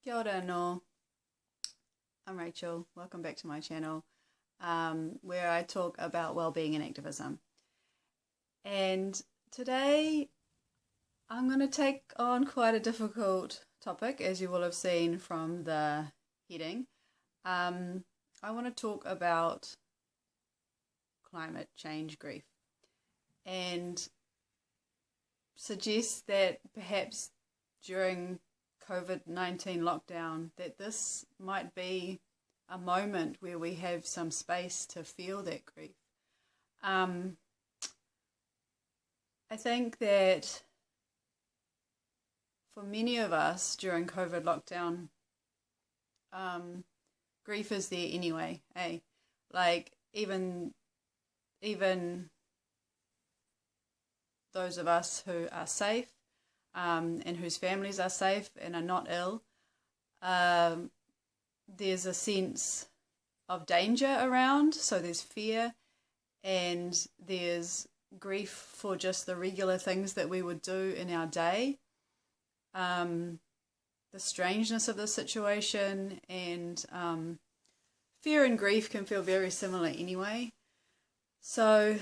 Kia ora no. I'm Rachel. Welcome back to my channel, where I talk about well-being and activism. And today I'm going to take on quite a difficult topic, as you will have seen from the heading. I want to talk about climate change grief and suggest that perhaps during COVID-19 lockdown that this might be a moment where we have some space to feel that grief. I think that for many of us during COVID lockdown, grief is there anyway, eh? Like even those of us who are safe, and whose families are safe and are not ill, there's a sense of danger around, so there's fear and there's grief for just the regular things that we would do in our day. The strangeness of the situation and fear and grief can feel very similar anyway. So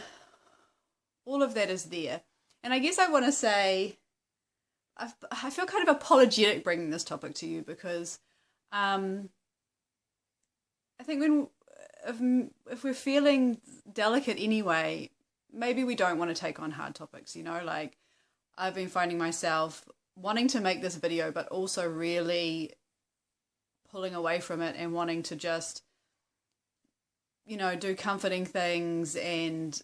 all of that is there. And I guess I want to say, I feel kind of apologetic bringing this topic to you because I think if we're feeling delicate anyway, maybe we don't want to take on hard topics, like I've been finding myself wanting to make this video but also really pulling away from it and wanting to just, do comforting things and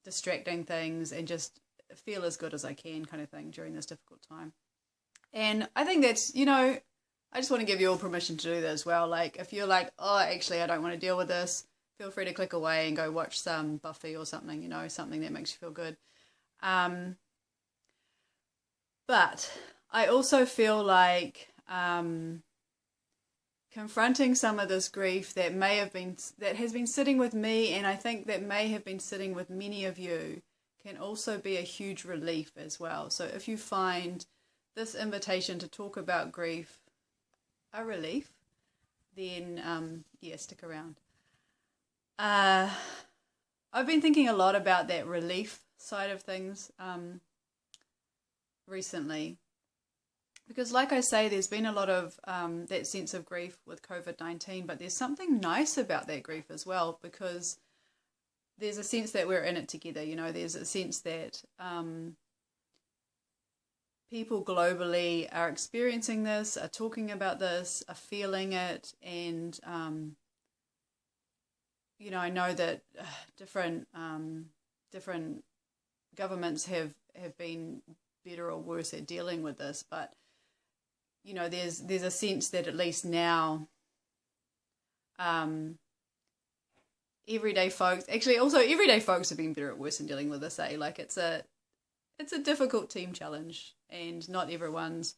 distracting things and just feel as good as I can kind of thing during this difficult time. And I think that's, I just want to give you all permission to do that as well. Like if you're like, oh, actually I don't want to deal with this, feel free to click away and go watch some Buffy or something, something that makes you feel good. But I also feel like confronting some of this grief that has been sitting with me, and I think that may have been sitting with many of you, can also be a huge relief as well. So if you find this invitation to talk about grief a relief, then stick around. I've been thinking a lot about that relief side of things recently, because like I say, there's been a lot of that sense of grief with COVID-19, but there's something nice about that grief as well, because there's a sense that we're in it together, there's a sense that people globally are experiencing this, are talking about this, are feeling it, and, I know that different governments have been better or worse at dealing with this, but, there's a sense that at least now, everyday folks have been better at worse in dealing with this, eh? Like it's a difficult team challenge, and not everyone's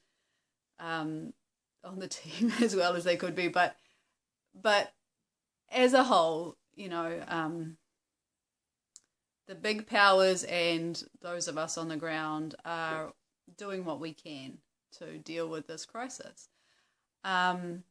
on the team as well as they could be, but as a whole, the big powers and those of us on the ground are doing what we can to deal with this crisis, and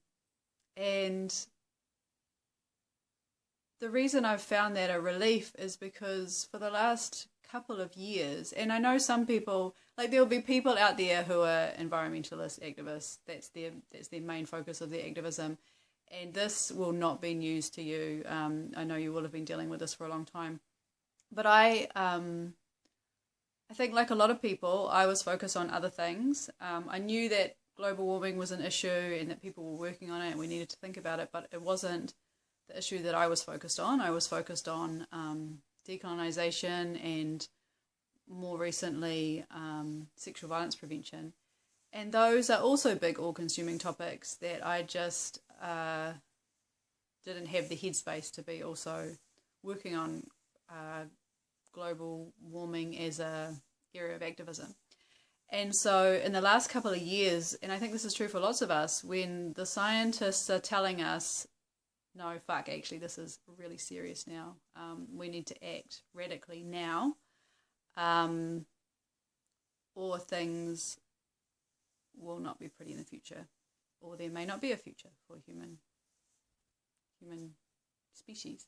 the reason I've found that a relief is because for the last couple of years, and I know some people, like there'll be people out there who are environmentalist activists, that's their main focus of their activism, and this will not be news to you. I know you will have been dealing with this for a long time, but I think like a lot of people, I was focused on other things. I knew that global warming was an issue and that people were working on it and we needed to think about it, but it wasn't the issue that I was focused on. I was focused on decolonisation and more recently sexual violence prevention. And those are also big all-consuming topics that I just didn't have the headspace to be also working on global warming as a area of activism. And so in the last couple of years, and I think this is true for lots of us, when the scientists are telling us, no, fuck, actually, this is really serious now. We need to act radically now, or things will not be pretty in the future. or there may not be a future for human species.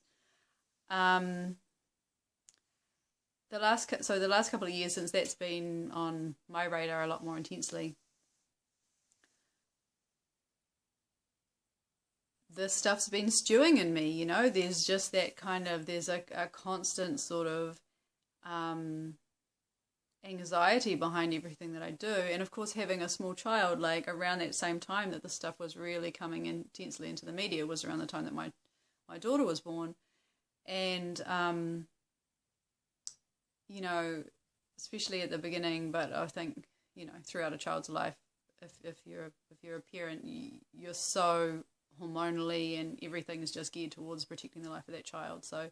The last couple of years since that's been on my radar a lot more intensely, this stuff's been stewing in me, you know. There's just that kind of, there's a constant sort of anxiety behind everything that I do. And of course, having a small child, like around that same time that this stuff was really coming intensely into the media was around the time that my daughter was born. And you know, especially at the beginning, but I think, you know, throughout a child's life, if you're a parent, you're so hormonally, and everything is just geared towards protecting the life of that child. So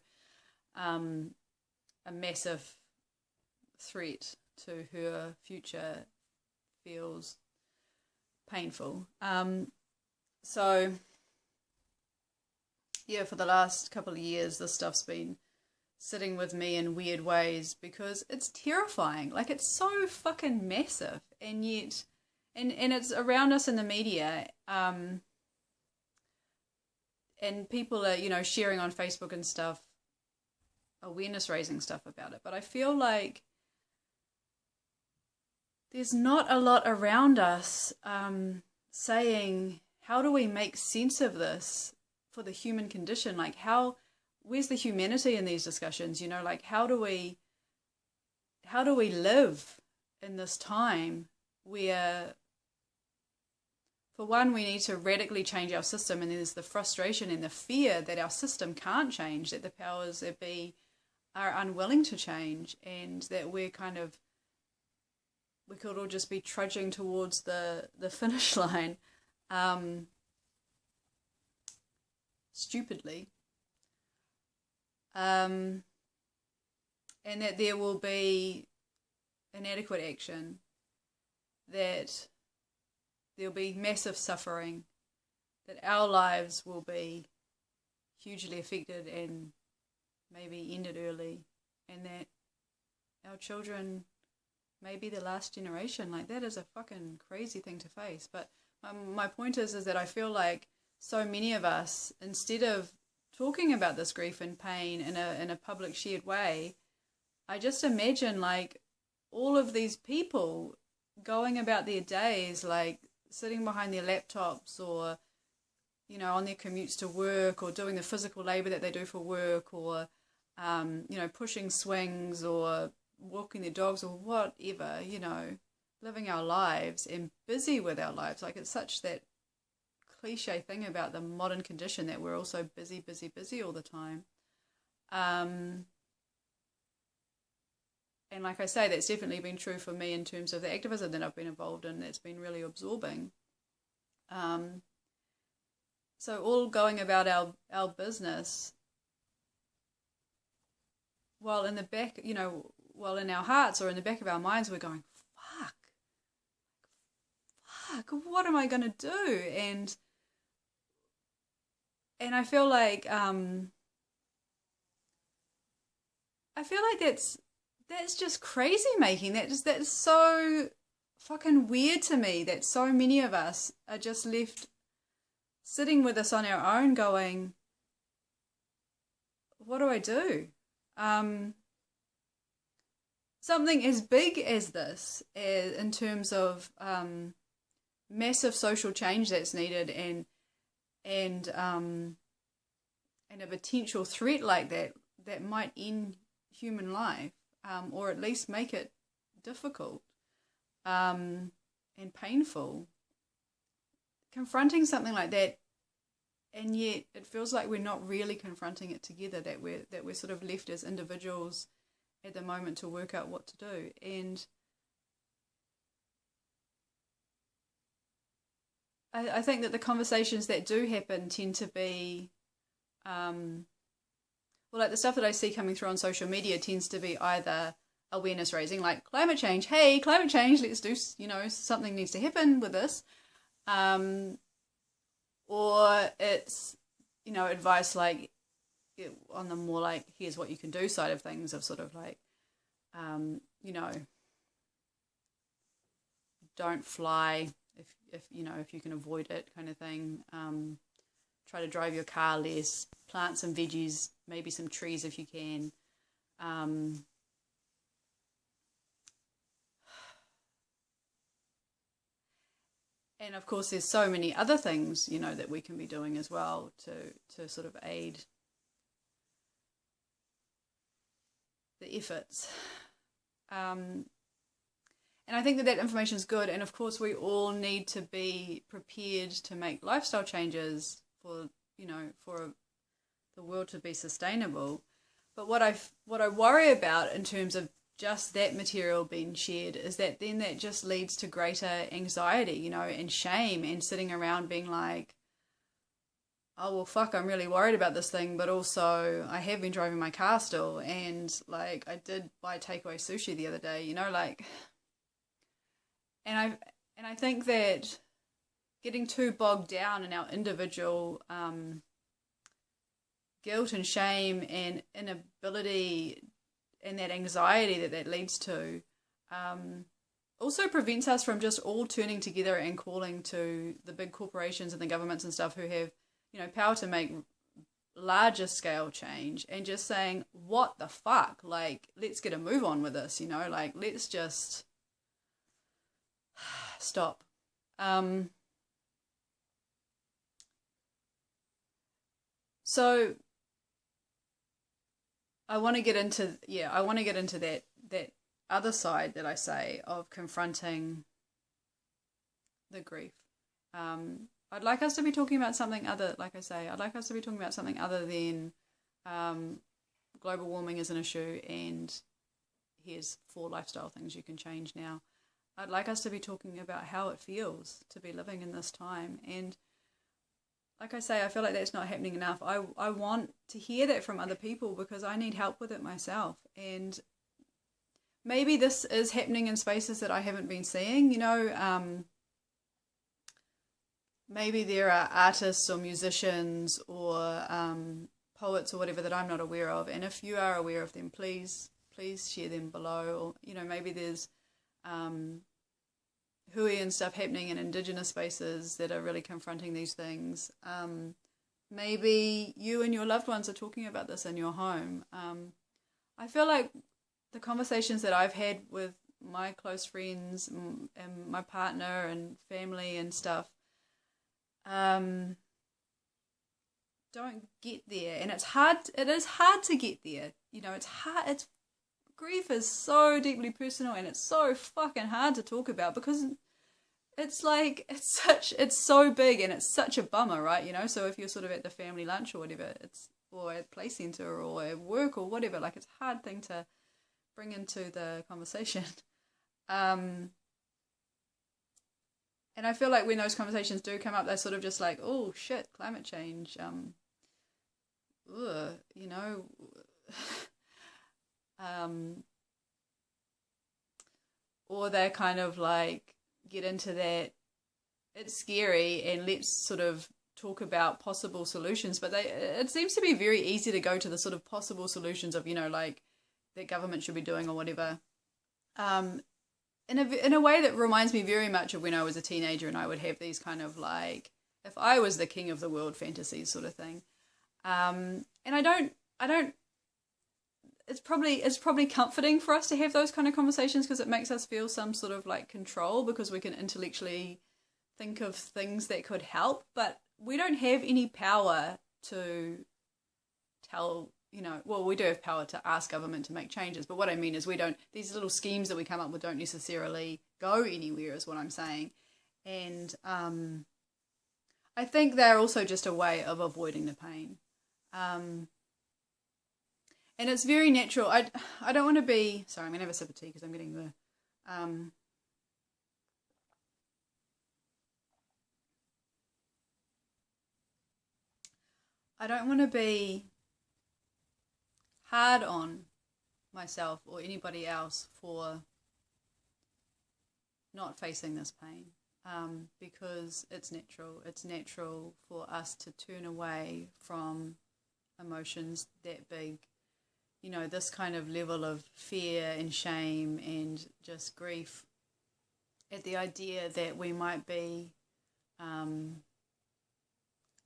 a massive threat to her future feels painful. So yeah, for the last couple of years, this stuff's been sitting with me in weird ways because it's terrifying. Like, it's so fucking massive, and yet, and it's around us in the media, and people are, you know, sharing on Facebook and stuff, awareness raising stuff about it. But I feel like there's not a lot around us saying, how do we make sense of this for the human condition? Like, where's the humanity in these discussions? You know, like, how do we live in this time where, for one, we need to radically change our system, and there's the frustration and the fear that our system can't change, that the powers that be are unwilling to change, and that we could all just be trudging towards the finish line stupidly. And that there will be inadequate action, that there'll be massive suffering, that our lives will be hugely affected and maybe ended early, and that our children may be the last generation. Like, that is a fucking crazy thing to face. But my point is that I feel like so many of us, instead of talking about this grief and pain in a public shared way, I just imagine like all of these people going about their days, like sitting behind their laptops, or, you know, on their commutes to work, or doing the physical labor that they do for work, or you know, pushing swings, or walking their dogs, or whatever, you know, living our lives and busy with our lives. Like, it's such that cliche thing about the modern condition that we're all so busy all the time. And like I say, that's definitely been true for me in terms of the activism that I've been involved in. That's been really absorbing. So all going about our business, while in the back, you know, while in our hearts or in the back of our minds, we're going, fuck, what am I going to do? And I feel like that's just crazy making. That's so fucking weird to me, that so many of us are just left sitting with this on our own going, what do I do? Something as big as this, in terms of massive social change that's needed, and a potential threat like that might end human life, or at least make it difficult and painful. Confronting something like that, and yet it feels like we're not really confronting it together, that we're sort of left as individuals at the moment to work out what to do. And I think that the conversations that do happen tend to be, like the stuff that I see coming through on social media tends to be either awareness raising, like climate change, hey, climate change, let's do, you know, something needs to happen with this. Or it's, you know, advice like on the more like, here's what you can do side of things, of sort of like, you know, don't fly if you can avoid it, kind of thing. Try to drive your car less, plant some veggies, maybe some trees if you can. And of course, there's so many other things, that we can be doing as well to sort of aid the efforts. And I think that information is good. And of course, we all need to be prepared to make lifestyle changes for the world to be sustainable. But what I worry about in terms of just that material being shared is that then that just leads to greater anxiety, and shame, and sitting around being like, oh, well, fuck, I'm really worried about this thing, but also I have been driving my car still, and like I did buy takeaway sushi the other day, and I think that getting too bogged down in our individual guilt and shame and inability and that anxiety that leads to also prevents us from just all turning together and calling to the big corporations and the governments and stuff who have, power to make larger scale change, and just saying, what the fuck? Like, let's get a move on with this, like, let's just stop. So I want to get into that other side that I say of confronting the grief. I'd like us to be talking about something other, like I say, I'd like us to be talking about something other than global warming is an issue and here's 4 lifestyle things you can change now. I'd like us to be talking about how it feels to be living in this time. And like I say, I feel like that's not happening enough. I want to hear that from other people because I need help with it myself. And maybe this is happening in spaces that I haven't been seeing, maybe there are artists or musicians or poets or whatever that I'm not aware of. And if you are aware of them, please share them below. Or, maybe there's hui and stuff happening in Indigenous spaces that are really confronting these things. Maybe you and your loved ones are talking about this in your home. I feel like the conversations that I've had with my close friends and my partner and family and stuff don't get there, and it is hard to get there. It's hard. Grief is so deeply personal, and it's so fucking hard to talk about because it's like it's so big and it's such a bummer, right? So if you're sort of at the family lunch or whatever, or at play center or at work or whatever, like it's a hard thing to bring into the conversation. And I feel like when those conversations do come up, they're sort of just like, oh shit, climate change, or they're kind of like get into that, it's scary and let's sort of talk about possible solutions. But it seems to be very easy to go to the sort of possible solutions of, like that government should be doing or whatever. In a way that reminds me very much of when I was a teenager and I would have these kind of like, if I was the king of the world fantasies sort of thing. And I don't, it's probably comforting for us to have those kind of conversations because it makes us feel some sort of like control because we can intellectually think of things that could help, but we don't have any power to tell, well, we do have power to ask government to make changes, but what I mean is these little schemes that we come up with don't necessarily go anywhere is what I'm saying. And I think they're also just a way of avoiding the pain. And it's very natural. I don't want to be, sorry, I'm going to have a sip of tea because I'm getting the, I don't want to be hard on myself or anybody else for not facing this pain, because it's natural. It's natural for us to turn away from emotions that big, this kind of level of fear and shame and just grief at the idea that we might be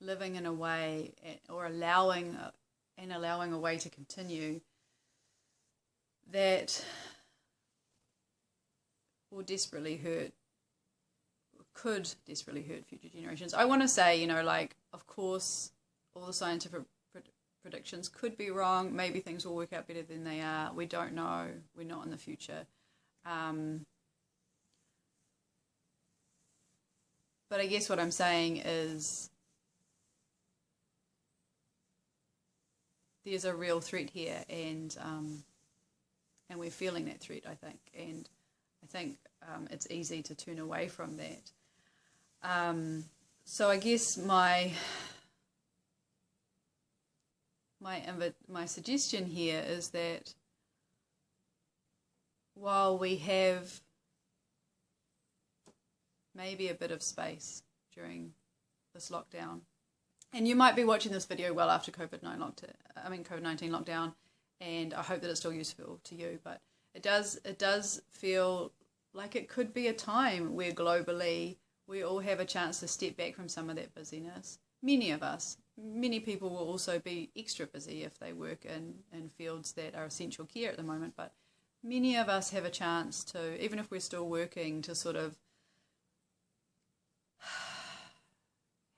living in a way, or allowing a way to continue that could desperately hurt future generations. I want to say, like, of course, all the scientific predictions could be wrong. Maybe things will work out better than they are. We don't know. We're not in the future. But I guess what I'm saying is there's a real threat here, and we're feeling that threat, I think. And I think it's easy to turn away from that. So I guess my suggestion here is that while we have maybe a bit of space during this lockdown, and you might be watching this video well after COVID-19 lockdown, and I hope that it's still useful to you, but it does feel like it could be a time where globally we all have a chance to step back from some of that busyness. Many people will also be extra busy if they work in fields that are essential care at the moment, but many of us have a chance to, even if we're still working, to sort of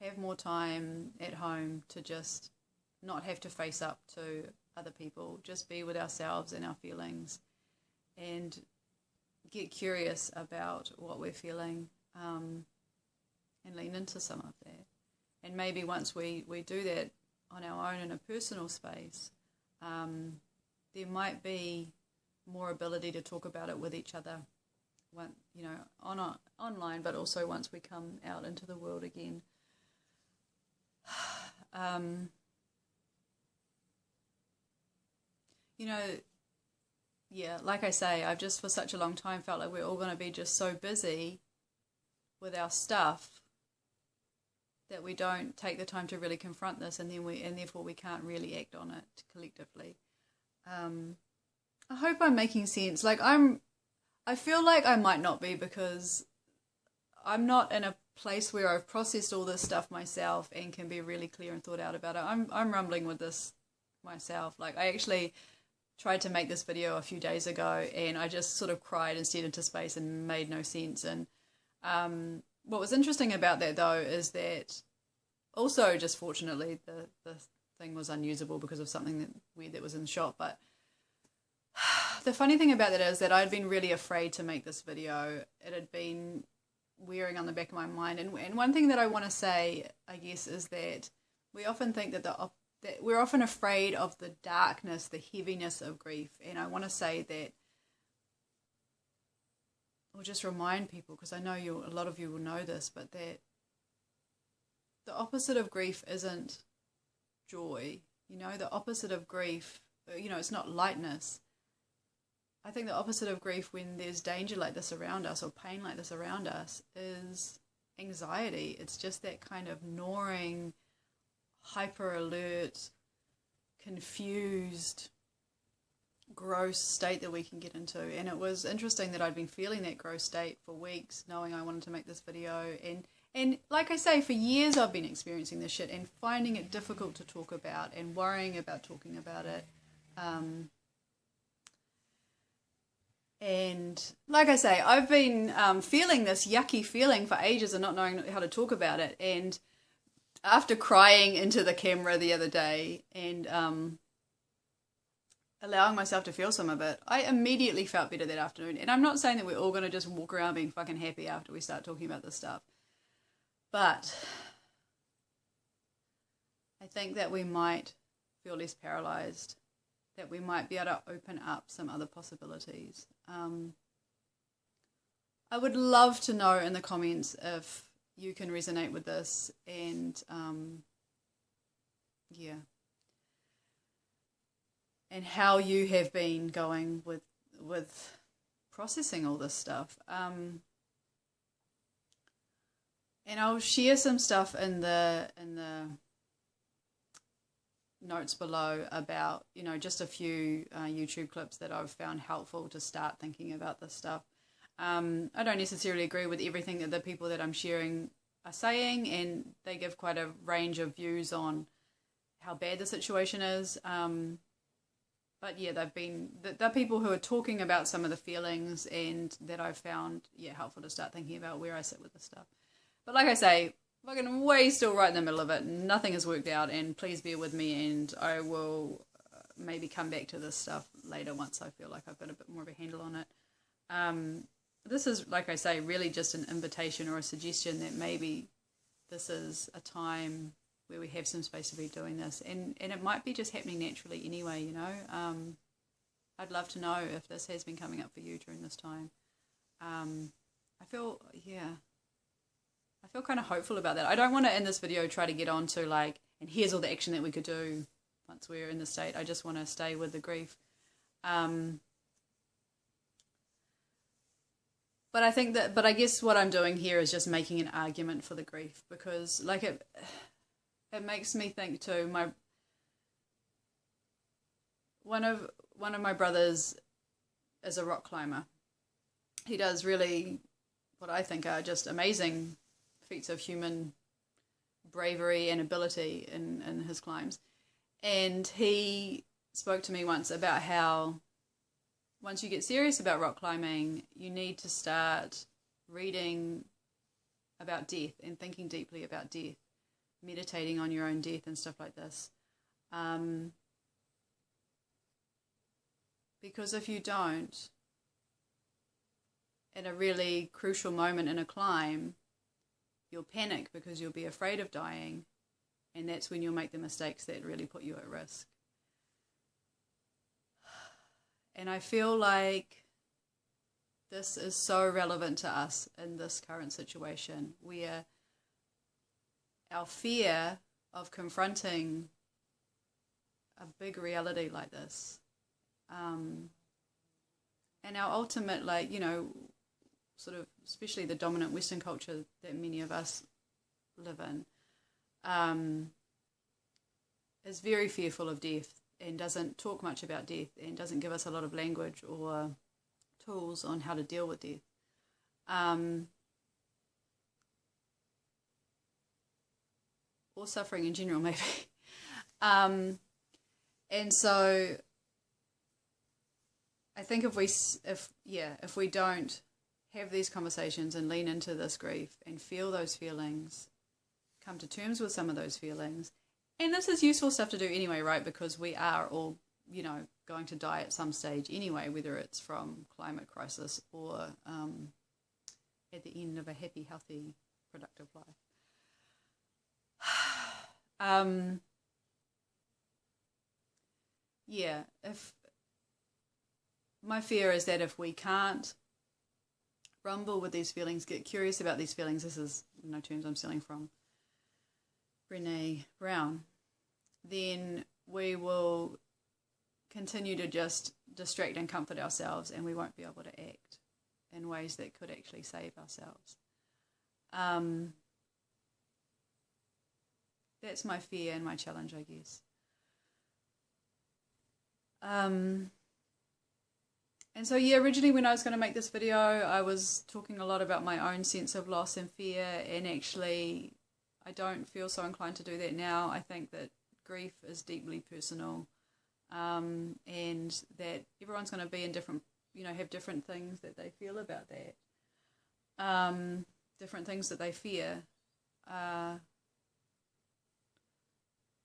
have more time at home to just not have to face up to other people, just be with ourselves and our feelings, and get curious about what we're feeling, and lean into some of that. And maybe once we do that on our own in a personal space, there might be more ability to talk about it with each other, online, but also once we come out into the world again. Like I say, I've just for such a long time felt like we're all going to be just so busy with our stuff that we don't take the time to really confront this, and therefore we can't really act on it collectively. I hope I'm making sense. Like I feel like I might not be, because I'm not in a place where I've processed all this stuff myself and can be really clear and thought out about it. I'm rumbling with this myself. Like, I actually tried to make this video a few days ago, and I just sort of cried and stared into space and made no sense. And what was interesting about that, though, is that also, just fortunately, the thing was unusable because of something weird that was in the shop. But the funny thing about that is that I'd been really afraid to make this video. It had been wearing on the back of my mind. And one thing that I want to say, I guess, is that we often think that that we're often afraid of the darkness, the heaviness of grief. And I want to say that, or just remind people, because I know a lot of you will know this, but that the opposite of grief isn't joy. The opposite of grief, it's not lightness. I think the opposite of grief, when there's danger like this around us or pain like this around us, is anxiety. It's just that kind of gnawing, hyper alert, confused, gross state that we can get into. And it was interesting that I'd been feeling that gross state for weeks, knowing I wanted to make this video. And like I say, for years I've been experiencing this shit and finding it difficult to talk about and worrying about talking about it. And like I say, I've been feeling this yucky feeling for ages and not knowing how to talk about it. And after crying into the camera the other day and allowing myself to feel some of it, I immediately felt better that afternoon. And I'm not saying that we're all going to just walk around being fucking happy after we start talking about this stuff. But I think that we might feel less paralyzed, that we might be able to open up some other possibilities. I would love to know in the comments if you can resonate with this, and and how you have been going with processing all this stuff. And I'll share some stuff in the notes below about, just a few YouTube clips that I've found helpful to start thinking about this stuff. I don't necessarily agree with everything that the people that I'm sharing are saying, and they give quite a range of views on how bad the situation is. But yeah, they're people who are talking about some of the feelings, and that I've found helpful to start thinking about where I sit with this stuff. But like I say, fucking way still right in the middle of it. Nothing has worked out, and please bear with me, and I will maybe come back to this stuff later once I feel like I've got a bit more of a handle on it. This is, like I say, really just an invitation or a suggestion that maybe this is a time where we have some space to be doing this, and it might be just happening naturally anyway, you know. I'd love to know if this has been coming up for you during this time. I feel kind of hopeful about that. I don't want to, in this video, try to get on to like, and here's all the action that we could do once we're in the state. I just want to stay with the grief. But I guess what I'm doing here is just making an argument for the grief, because like it makes me think too. One of my brothers is a rock climber. He does really what I think are just amazing feats of human bravery and ability in his climbs. And he spoke to me once about how once you get serious about rock climbing, you need to start reading about death and thinking deeply about death, meditating on your own death and stuff like this. Because if you don't, at a really crucial moment in a climb, you'll panic because you'll be afraid of dying, and that's when you'll make the mistakes that really put you at risk. And I feel like this is so relevant to us in this current situation, where our fear of confronting a big reality like this, and our ultimate, like, you know, sort of, especially the dominant Western culture that many of us live in, is very fearful of death and doesn't talk much about death and doesn't give us a lot of language or tools on how to deal with death. Or suffering in general, maybe. And so I think if we don't have these conversations and lean into this grief and feel those feelings, come to terms with some of those feelings, and this is useful stuff to do anyway, right? Because we are all, you know, going to die at some stage anyway, whether it's from climate crisis or at the end of a happy, healthy, productive life. If my fear is that if we can't rumble with these feelings, get curious about these feelings, this is no terms I'm stealing from Brené Brown, then we will continue to just distract and comfort ourselves, and we won't be able to act in ways that could actually save ourselves. That's my fear and my challenge, I guess. And so, originally when I was going to make this video, I was talking a lot about my own sense of loss and fear, and actually I don't feel so inclined to do that now. I think that grief is deeply personal, and that everyone's going to be in different, have different things that they feel about that, different things that they fear.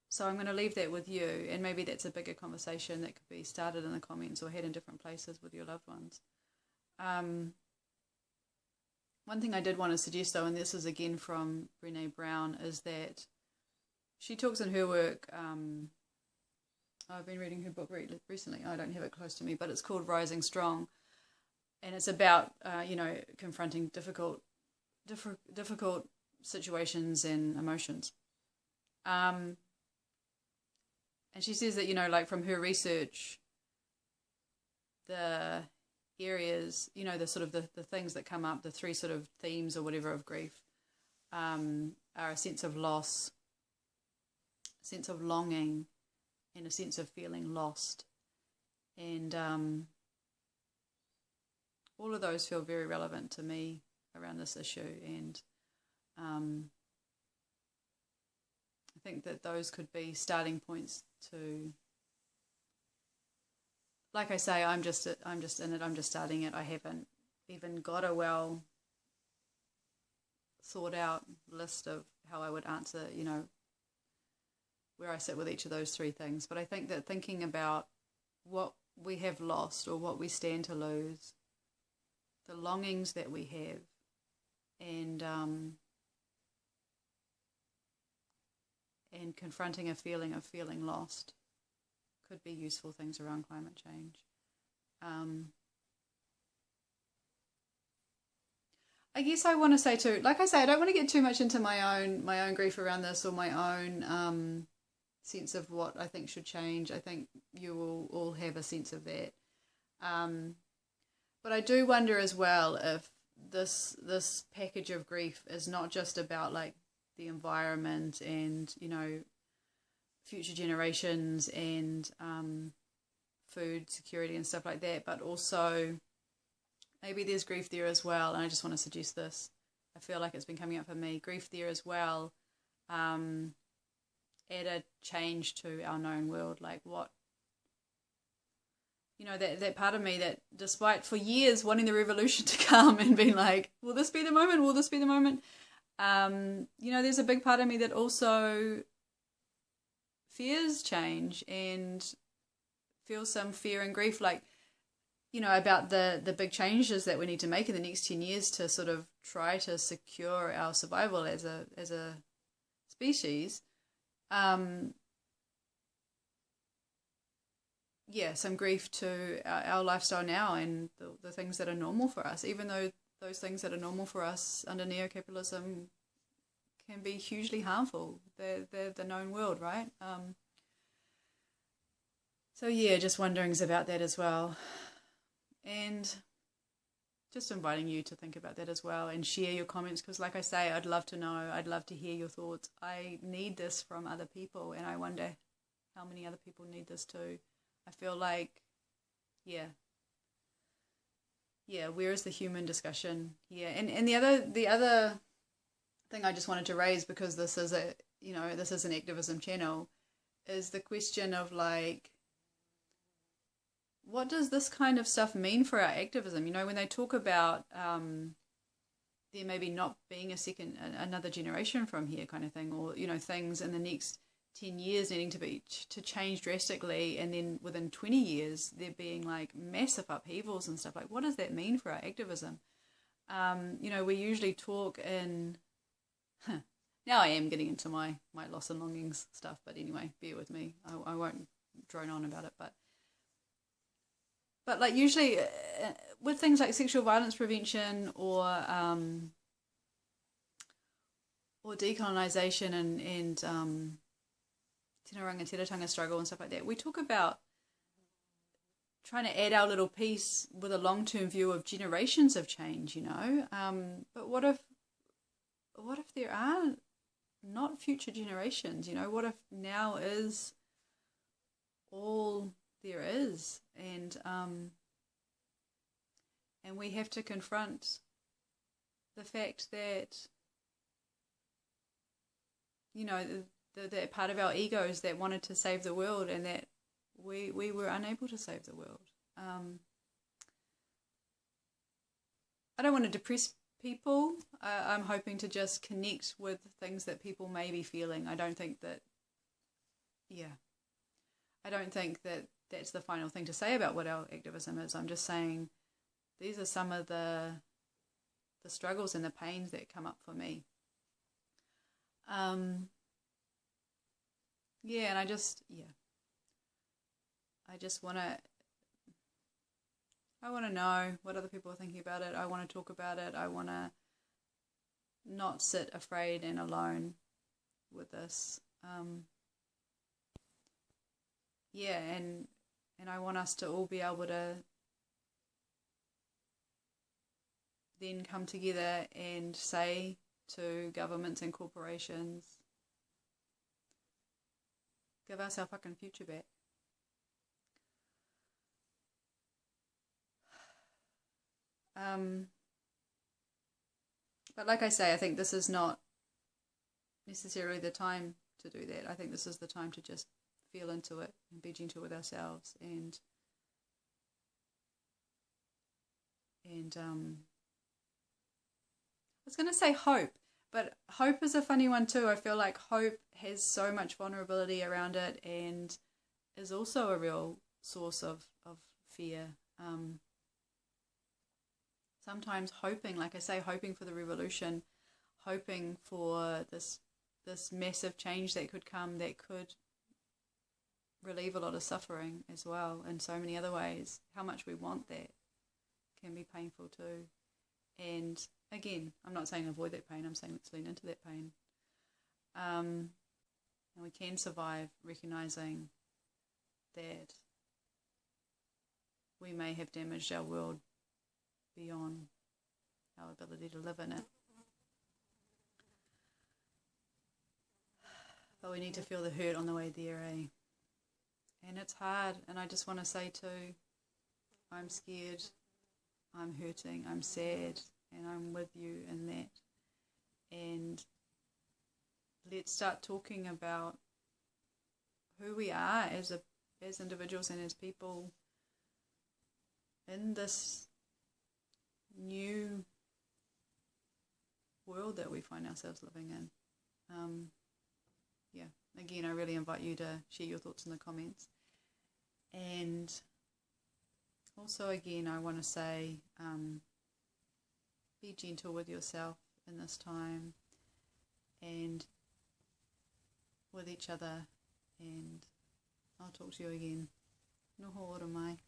So I'm going to leave that with you, and maybe that's a bigger conversation that could be started in the comments or had in different places with your loved ones. One thing I did want to suggest, though, and this is again from Brené Brown, is that she talks in her work, I've been reading her book recently, I don't have it close to me, but it's called Rising Strong, and it's about, confronting difficult situations and emotions. And she says that, like from her research, the areas, the sort of the things that come up, the three sort of themes or whatever of grief, are a sense of loss, a sense of longing, and a sense of feeling lost. And all of those feel very relevant to me around this issue. And I think that those could be starting points to, like I say, I'm just in it. I'm just starting it. I haven't even got a well thought out list of how I would answer, where I sit with each of those three things. But I think that thinking about what we have lost or what we stand to lose, the longings that we have, and confronting a feeling of feeling lost could be useful things around climate change. I guess I want to say too, like I say, I don't want to get too much into my own grief around this, or my own sense of what I think should change. I think you will all have a sense of that. But I do wonder as well if this package of grief is not just about like the environment and future generations and food security and stuff like that, but also maybe there's grief there as well. And I just want to suggest this. I feel like it's been coming up for me. Grief there as well. Add a change to our known world, like what, that part of me that despite for years wanting the revolution to come and being like, will this be the moment? Will this be the moment? There's a big part of me that also fears change and feels some fear and grief, like, about the big changes that we need to make in the next 10 years to sort of try to secure our survival as a species. Some grief to our lifestyle now and the things that are normal for us, even though those things that are normal for us under neo-capitalism can be hugely harmful. They're the known world, right? Just wonderings about that as well. And just inviting you to think about that as well and share your comments, because like I say, I'd love to know, I'd love to hear your thoughts. I need this from other people, and I wonder how many other people need this too. I feel like, where is the human discussion here? And the other thing I just wanted to raise, because this is an activism channel, is the question of like, what does this kind of stuff mean for our activism? When they talk about there maybe not being another generation from here kind of thing, or, things in the next 10 years needing to change drastically, and then within 20 years there being like massive upheavals and stuff, like what does that mean for our activism? We usually talk in now I am getting into my loss and longings stuff, but anyway, bear with me. I won't drone on about it, but like usually with things like sexual violence prevention or decolonisation and Tino Rangitirotanga struggle and stuff like that, we talk about trying to add our little piece with a long-term view of generations of change, but what if there are not future generations? What if now is all there is, and we have to confront the fact that that part of our egos that wanted to save the world, and that we were unable to save the world. I don't want to depress people. I'm hoping to just connect with things that people may be feeling. I don't think that that's the final thing to say about what our activism is. I'm just saying these are some of the struggles and the pains that come up for me. And I just want to know what other people are thinking about it. I want to talk about it. I want to not sit afraid and alone with this. And I want us to all be able to then come together and say to governments and corporations, give us our fucking future back. But like I say, I think this is not necessarily the time to do that. I think this is the time to just feel into it and be gentle with ourselves and I was going to say hope, but hope is a funny one too. I feel like hope has so much vulnerability around it and is also a real source of fear. Sometimes hoping, like I say, hoping for the revolution, hoping for this massive change that could come, that could relieve a lot of suffering as well in so many other ways. How much we want that can be painful too. And again, I'm not saying avoid that pain, I'm saying let's lean into that pain. And we can survive recognizing that we may have damaged our world beyond our ability to live in it. But we need to feel the hurt on the way there, eh? And it's hard, and I just want to say too, I'm scared, I'm hurting, I'm sad, and I'm with you in that. And let's start talking about who we are as individuals and as people in this new world that we find ourselves living in. Again, I really invite you to share your thoughts in the comments. And also, again, I want to say, be gentle with yourself in this time and with each other. And I'll talk to you again. Noho ora mai.